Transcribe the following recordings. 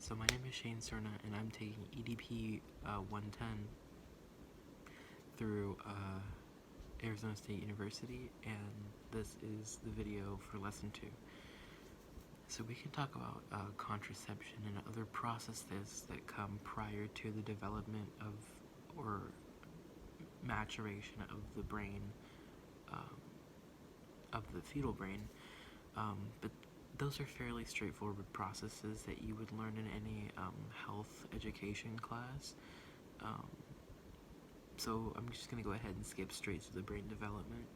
So my name is Shane Cerna, and I'm taking EDP 110 through Arizona State University, and this is the video for lesson 2. So we can talk about contraception and other processes that come prior to the development of or maturation of the brain, of the fetal brain, but those are fairly straightforward processes that you would learn in any health education class. So I'm just going to go ahead and skip straight to the brain development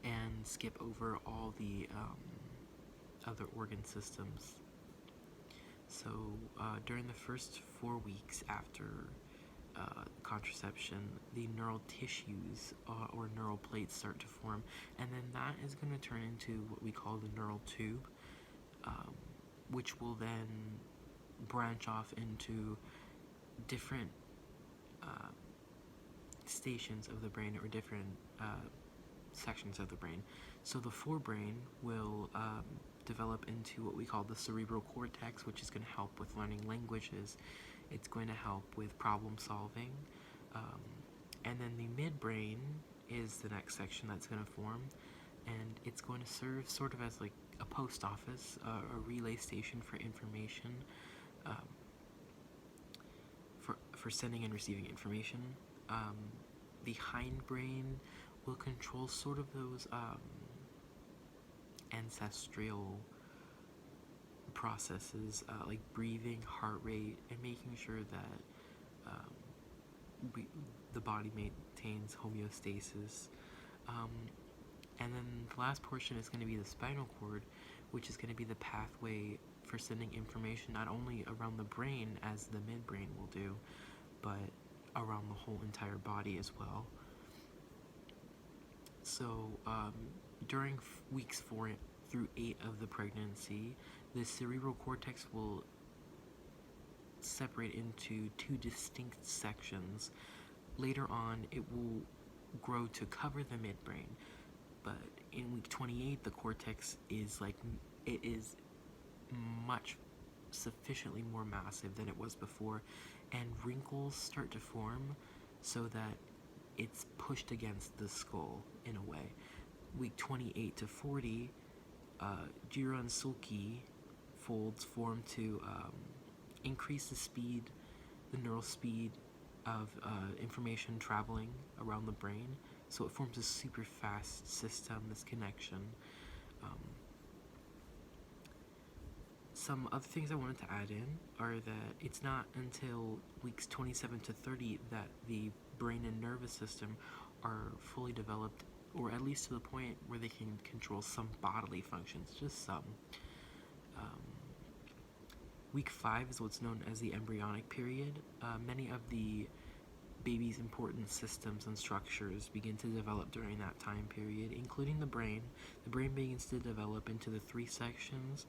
and skip over all the other organ systems. So during the first 4 weeks after contraception, the neural tissues or neural plates start to form, and then that is going to turn into what we call the neural tube, which will then branch off into different stations of the brain, or different sections of the brain. So the forebrain will develop into what we call the cerebral cortex, which is going to help with learning languages. It's going to help with problem solving, and then the midbrain is the next section that's going to form, and it's going to serve sort of as like a post office, a relay station for information, for sending and receiving information. The hindbrain will control sort of those ancestral processes, like breathing, heart rate, and making sure that the body maintains homeostasis. And then the last portion is going to be the spinal cord, which is going to be the pathway for sending information not only around the brain, as the midbrain will do, but around the whole entire body as well. So during weeks 4 through 8 of the pregnancy, the cerebral cortex will separate into 2 distinct sections. Later on, it will grow to cover the midbrain, but in week 28, the cortex is much sufficiently more massive than it was before, and wrinkles start to form so that it's pushed against the skull in a way. Week 28 to 40, Jira and Sulci folds form to increase the speed, the neural speed of information traveling around the brain. So it forms a super fast system, this connection. Some other things I wanted to add in are that it's not until weeks 27 to 30 that the brain and nervous system are fully developed, or at least to the point where they can control some bodily functions, just some. Week 5 is what's known as the embryonic period. Many of the baby's important systems and structures begin to develop during that time period, including the brain. The brain begins to develop into the 3 sections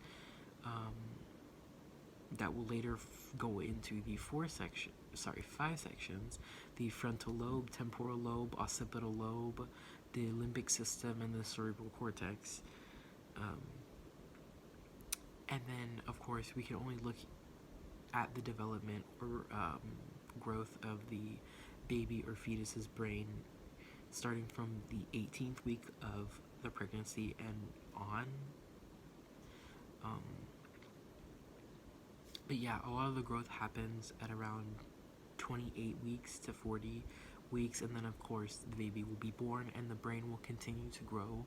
that will later go into the 5 sections: the frontal lobe, temporal lobe, occipital lobe, the limbic system, and the cerebral cortex. And then, of course, we can only look at the development or growth of the baby or fetus's brain starting from the 18th week of the pregnancy and on. But yeah, a lot of the growth happens at around 28 weeks to 40 weeks, and then of course the baby will be born, and the brain will continue to grow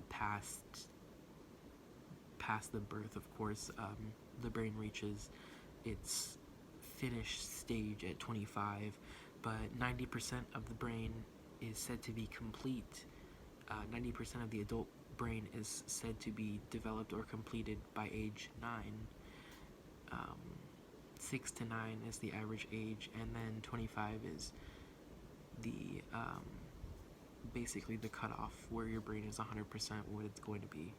past the birth. Of course, the brain reaches its finished stage at 25, but 90% of the brain is said to be complete. 90% of the adult brain is said to be developed or completed by age 9. 6 to 9 is the average age, and then 25 is the basically the cutoff where your brain is 100% what it's going to be.